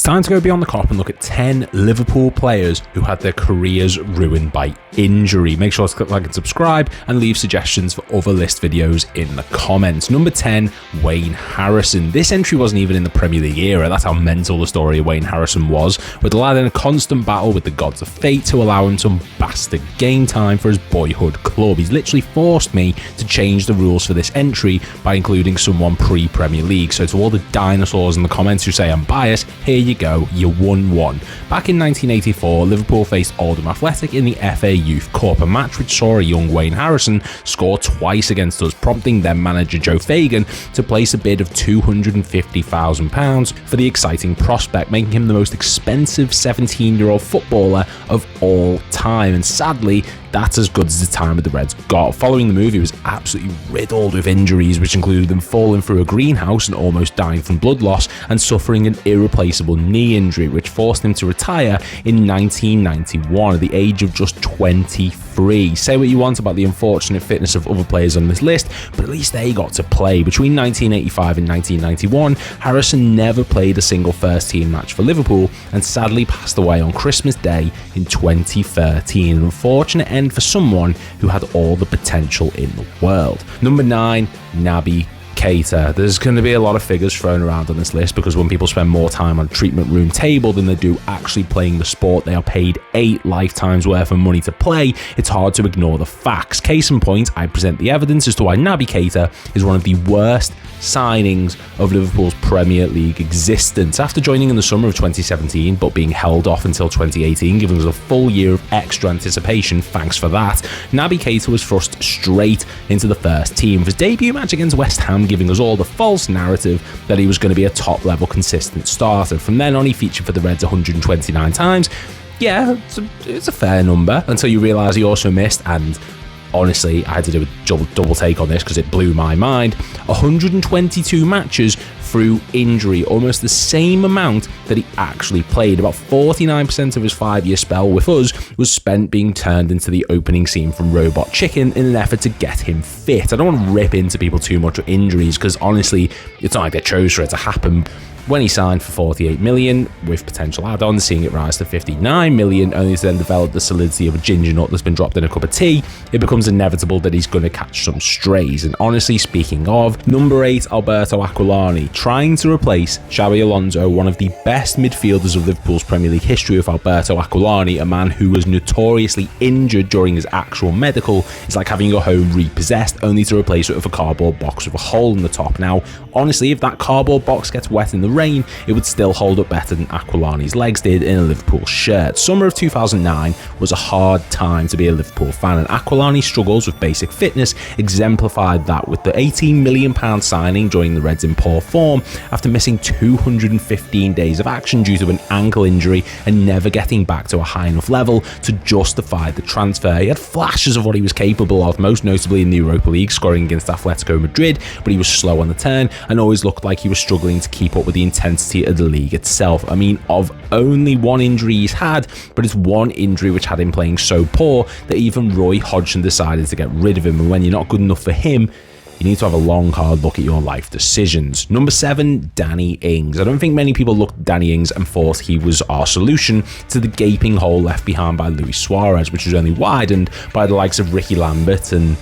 time to go beyond the Kop and look at 10 Liverpool players who had their careers ruined by injury. Make sure to click like and subscribe and leave suggestions for other list videos in the comments. Number 10, Wayne Harrison. This entry wasn't even in the Premier League era. That's how mental the story of Wayne Harrison was, with the lad in a constant battle with the gods of fate to allow him some bastard game time for his boyhood club. He's literally forced me to change the rules for this entry by including someone pre-Premier League. So to all the dinosaurs in the comments who say I'm biased, here you go, you won one. Back in 1984, Liverpool faced Oldham Athletic in the FA Youth Cup, a match which saw a young Wayne Harrison score twice against us, prompting then manager Joe Fagan to place a bid of £250,000 for the exciting prospect, making him the most expensive 17-year-old footballer of all time. And sadly, that's as good as the time of the Reds got. Following the move, he was absolutely riddled with injuries, which included him falling through a greenhouse and almost dying from blood loss, and suffering an irreplaceable knee injury, which forced him to retire in 1991 at the age of just 23. Say what you want about the unfortunate fitness of other players on this list, but at least they got to play. Between 1985 and 1991, Harrison never played a single first-team match for Liverpool and sadly passed away on Christmas Day in 2013. An unfortunate end for someone who had all the potential in the world. Number 9, Naby Keita. There's going to be a lot of figures thrown around on this list because when people spend more time on treatment room table than they do actually playing the sport they are paid 8 lifetimes worth of money to play, it's hard to ignore the facts. Case in point, I present the evidence as to why Naby Keita is one of the worst signings of Liverpool's Premier League existence. After joining in the summer of 2017 but being held off until 2018, giving us a full year of extra anticipation, thanks for that, Naby Keita was thrust straight into the first team with his debut match against West Ham, giving us all the false narrative that he was going to be a top-level consistent starter. From then on, he featured for the Reds 129 times. Yeah, it's a fair number, until you realise he also missed, and honestly, I had to do a double take on this because it blew my mind, 122 matches through injury, almost the same amount that he actually played. About 49% of his 5-year spell with us was spent being turned into the opening scene from Robot Chicken in an effort to get him fit. I don't want to rip into people too much with injuries because honestly, it's not like they chose for it to happen. When he signed for 48 million with potential add-ons, seeing it rise to 59 million, only to then develop the solidity of a ginger nut that's been dropped in a cup of tea, it becomes inevitable that he's going to catch some strays. And honestly, speaking of, number 8, Alberto Akalani, trying to replace Xabi Alonso, one of the best midfielders of Liverpool's Premier League history, with Alberto Akalani, a man who was notoriously injured during his actual medical. It's like having your home repossessed, only to replace it with a cardboard box with a hole in the top. Now, honestly, if that cardboard box gets wet in the rain, it would still hold up better than Aquilani's legs did in a Liverpool shirt. Summer of 2009 was a hard time to be a Liverpool fan, and Aquilani's struggles with basic fitness exemplified that, with the £18 million signing joining the Reds in poor form after missing 215 days of action due to an ankle injury and never getting back to a high enough level to justify the transfer. He had flashes of what he was capable of, most notably in the Europa League, scoring against Atletico Madrid, but he was slow on the turn and always looked like he was struggling to keep up with the intensity of the league itself. I mean, of only one injury he's had, but it's one injury which had him playing so poor that even Roy Hodgson decided to get rid of him. And when you're not good enough for him, you need to have a long, hard look at your life decisions. Number 7, Danny Ings. I don't think many people looked at Danny Ings and thought he was our solution to the gaping hole left behind by Luis Suarez, which was only widened by the likes of Ricky Lambert and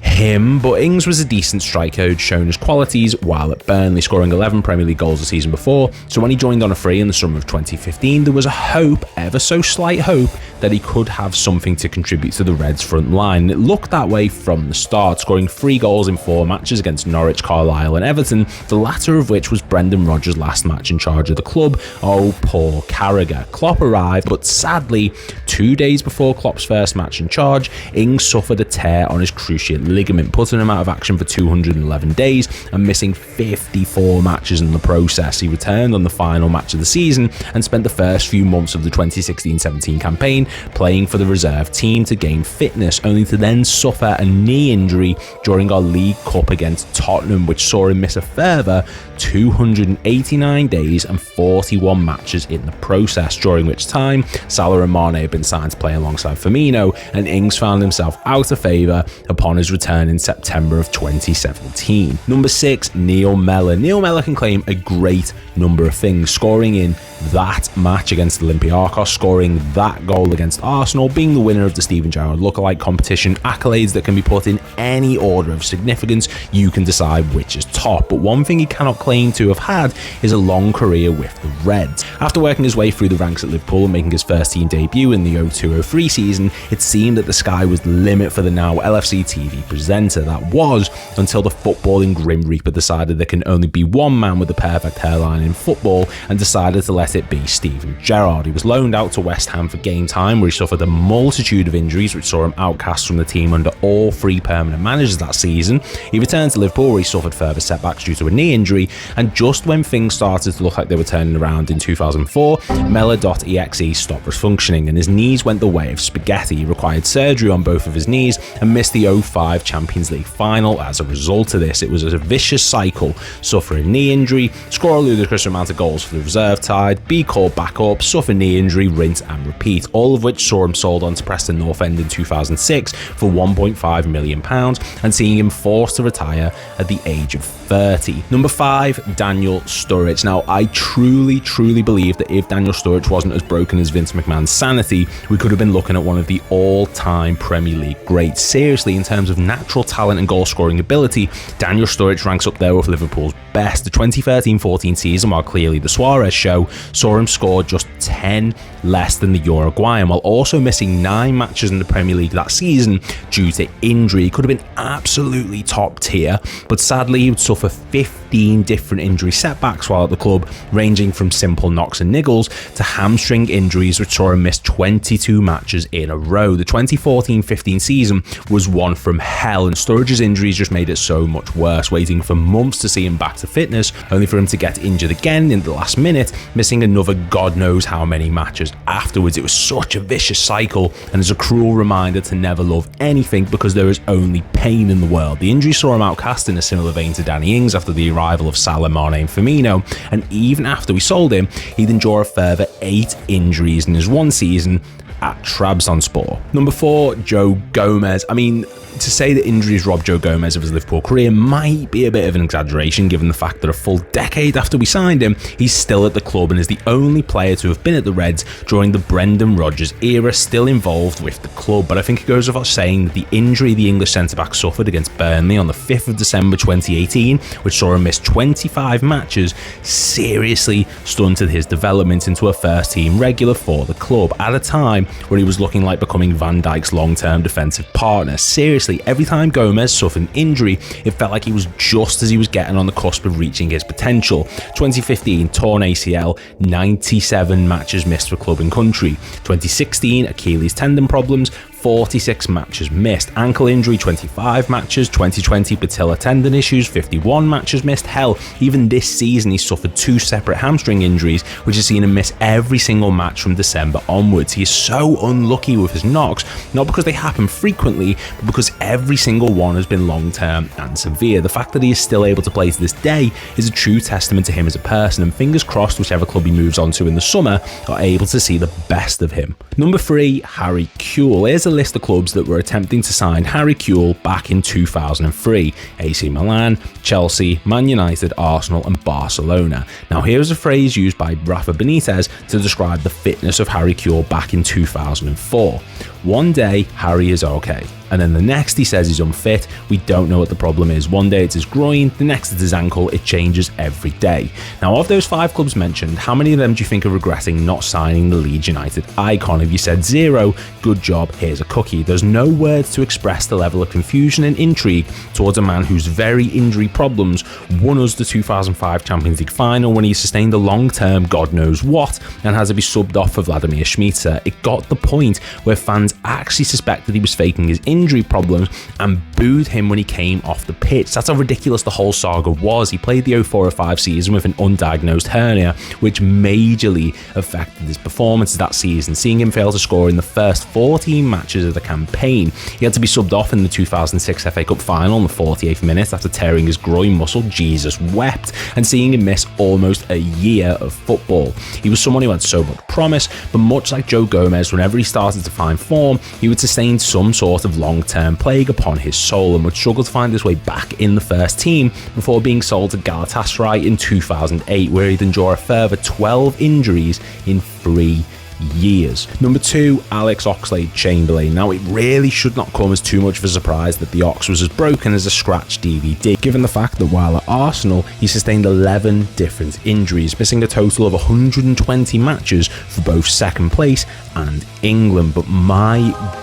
him, but Ings was a decent striker who'd shown his qualities while at Burnley, scoring 11 Premier League goals the season before. So when he joined on a free in the summer of 2015, there was a hope, ever so slight hope, that he could have something to contribute to the Reds' front line. And it looked that way from the start, scoring 3 goals in 4 matches against Norwich, Carlisle and Everton, the latter of which was Brendan Rodgers' last match in charge of the club. Oh, poor Carragher. Klopp arrived, but sadly, 2 days before Klopp's first match in charge, Ings suffered a tear on his cruciate ligament, putting him out of action for 211 days and missing 54 matches in the process. He returned on the final match of the season and spent the first few months of the 2016-17 campaign playing for the reserve team to gain fitness, only to then suffer a knee injury during our League Cup against Tottenham, which saw him miss a further 289 days and 41 matches in the process, during which time Salah and Mane had been signed to play alongside Firmino, and Ings found himself out of favour upon his return return in September of 2017. Number 6, Neil Mellor. Neil Mellor can claim a great number of things, scoring in that match against Olympiacos, scoring that goal against Arsenal, being the winner of the Steven Gerrard lookalike competition, accolades that can be put in any order of significance. You can decide which is top, but one thing he cannot claim to have had is a long career with the Reds. After working his way through the ranks at Liverpool and making his first team debut in the 02-03 season, it seemed that the sky was the limit for the now LFC TV presenter. That was until the footballing Grim Reaper decided there can only be one man with the perfect hairline in football and decided to let it be Steven Gerrard. He was loaned out to West Ham for game time, where he suffered a multitude of injuries which saw him outcast from the team under all 3 permanent managers that season. He returned to Liverpool, where he suffered further setbacks due to a knee injury, and just when things started to look like they were turning around in 2004, Mellor.exe stopped functioning and his knees went the way of spaghetti. He required surgery on both of his knees and missed the 05 Champions League final as a result of this. It was a vicious cycle: suffer a knee injury, score a ludicrous amount of goals for the reserve side, be called back up, suffer knee injury, rinse and repeat, all of which saw him sold on to Preston North End in 2006 for £1.5 million and seeing him forced to retire at the age of 30. Number 5, Daniel Sturridge. Now, I truly believe that if Daniel Sturridge wasn't as broken as Vince McMahon's sanity, we could have been looking at one of the all-time Premier League greats. Seriously, in terms of natural talent and goal-scoring ability, Daniel Sturridge ranks up there with Liverpool's best. The 2013-14 season, while clearly the Suarez show, saw him score just 10 less than the Uruguayan, while also missing 9 matches in the Premier League that season due to injury. He could have been absolutely top tier, but sadly he would suffer 15 different injury setbacks while at the club, ranging from simple knocks and niggles to hamstring injuries which saw him miss 22 matches in a row. The 2014-15 season was one from hell, and Sturridge's injuries just made it so much worse, waiting for months to see him back to fitness, only for him to get injured again in the last minute, missing another God knows how many matches afterwards. It was such a vicious cycle, and is a cruel reminder to never love anything because there is only pain in the world. The injury saw him outcast in a similar vein to Danny Ings after the arrival of Salah, Mane and Firmino, and even after we sold him, he'd endure a further 8 injuries in his one season at Trabzonspor. Number 4, Joe Gomez. I mean, to say that injuries robbed Joe Gomez of his Liverpool career might be a bit of an exaggeration, given the fact that a full decade after we signed him, he's still at the club and is the only player to have been at the Reds during the Brendan Rodgers era still involved with the club. But I think it goes without saying that the injury the English centre-back suffered against Burnley on the 5th of December 2018, which saw him miss 25 matches, seriously stunted his development into a first-team regular for the club at a time where he was looking like becoming Van Dijk's long-term defensive partner. Seriously, every time Gomez suffered an injury, it felt like he was just as he was getting on the cusp of reaching his potential. 2015, torn ACL, 97 matches missed for club and country. 2016, Achilles tendon problems, 46 matches missed. Ankle injury, 25 matches. 2020, patella tendon issues, 51 matches missed. Hell, even this season he suffered 2 separate hamstring injuries, which has seen him miss every single match from December onwards. He is so unlucky with his knocks, not because they happen frequently, but because every single one has been long-term and severe. The fact that he is still able to play to this day is a true testament to him as a person, and fingers crossed whichever club he moves on to in the summer are able to see the best of him. Number 3, Harry Kewell. Here's a list of clubs that were attempting to sign Harry Kewell back in 2003. AC Milan, Chelsea, Man United, Arsenal and Barcelona. Now here's a phrase used by Rafa Benitez to describe the fitness of Harry Kewell back in 2004. One day, Harry is okay, and then the next he says he's unfit. We don't know what the problem is. One day it's his groin, the next it's his ankle. It changes every day. Now, of those 5 clubs mentioned, how many of them do you think are regretting not signing the Leeds United icon? If you said 0, good job, here's a cookie. There's no words to express the level of confusion and intrigue towards a man whose very injury problems won us the 2005 Champions League final when he sustained a long-term God knows what and had to be subbed off for Vladimir Šmicer. It got the point where fans actually suspected he was faking his injury problems and booed him when he came off the pitch. That's how ridiculous the whole saga was. He played the 04-05 season with an undiagnosed hernia, which majorly affected his performances that season, seeing him fail to score in the first 14 matches of the campaign. He had to be subbed off in the 2006 FA Cup final in the 48th minute after tearing his groin muscle. Jesus wept. And seeing him miss almost a year of football. He was someone who had so much promise, but much like Joe Gomez, whenever he started to find form, he would sustain some sort of long-term plague upon his soul and would struggle to find his way back in the first team before being sold to Galatasaray in 2008, where he'd endure a further 12 injuries in 3 years. Number 2, Alex Oxlade Chamberlain. Now, it really should not come as too much of a surprise that the Ox was as broken as a scratched DVD, given the fact that while at Arsenal, he sustained 11 different injuries, missing a total of 120 matches for both second place and England. But my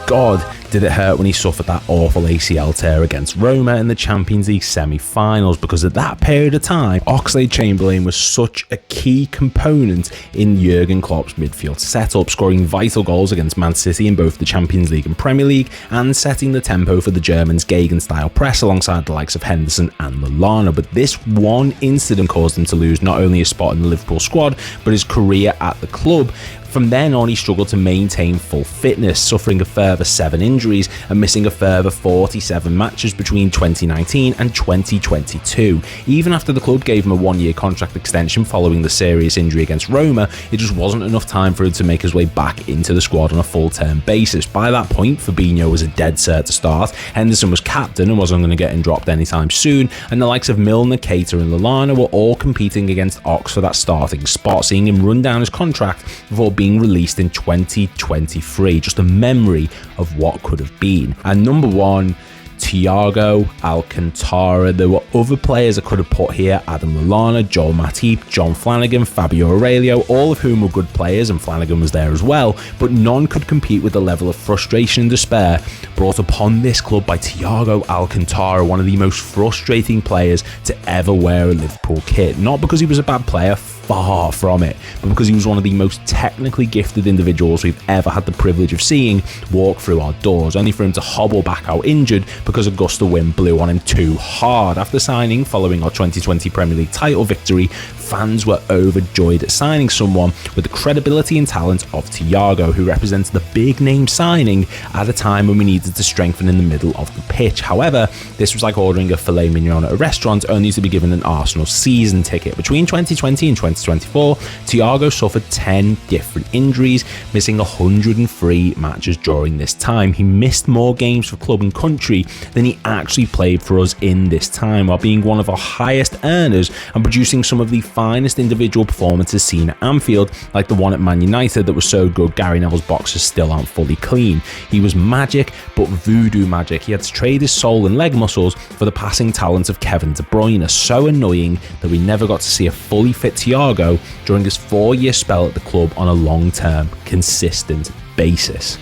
God, did it hurt when he suffered that awful ACL tear against Roma in the Champions League semi-finals, because at that period of time, Oxlade Chamberlain was such a key component in Jurgen Klopp's midfield setup, scoring vital goals against Man City in both the Champions League and Premier League, and setting the tempo for the Germans' Gegen-style press alongside the likes of Henderson and Lallana. But this one incident caused him to lose not only his spot in the Liverpool squad, but his career at the club. From then on, he struggled to maintain full fitness, suffering a further 7 injuries and missing a further 47 matches between 2019 and 2022. Even after the club gave him a 1-year contract extension following the serious injury against Roma, it just wasn't enough time for him to make his way back into the squad on a full-term basis. By that point, Fabinho was a dead cert to start, Henderson was captain and wasn't going to get him dropped anytime soon, and the likes of Mellor, Keita and Lallana were all competing against Ox for that starting spot, seeing him run down his contract before being released in 2023. Just a memory of what could have been. And number 1, Thiago Alcantara. There were other players I could have put here: Adam Lallana, Joel Matip, John Flanagan, Fabio Aurelio, all of whom were good players, and Flanagan was there as well, but none could compete with the level of frustration and despair brought upon this club by Thiago Alcantara, one of the most frustrating players to ever wear a Liverpool kit. Not because he was a bad player, far from it, but because he was one of the most technically gifted individuals we've ever had the privilege of seeing walk through our doors, only for him to hobble back out injured because a gust of wind blew on him too hard. After signing following our 2020 Premier League title victory, fans were overjoyed at signing someone with the credibility and talent of Thiago, who represents the big name signing at a time when we needed to strengthen in the middle of the pitch. However, this was like ordering a filet mignon at a restaurant only to be given an Arsenal season ticket. Between 2020 and 2024, Thiago suffered 10 different injuries, missing 103 matches during this time. He missed more games for club and country than he actually played for us in this time, while being one of our highest earners and producing some of the finest individual performances seen at Anfield, like the one at Man United that was so good Gary Neville's boxes still aren't fully clean. He was magic, but voodoo magic. He had to trade his soul and leg muscles for the passing talent of Kevin De Bruyne. So annoying that we never got to see a fully fit Thiago during his 4-year spell at the club on a long-term, consistent basis.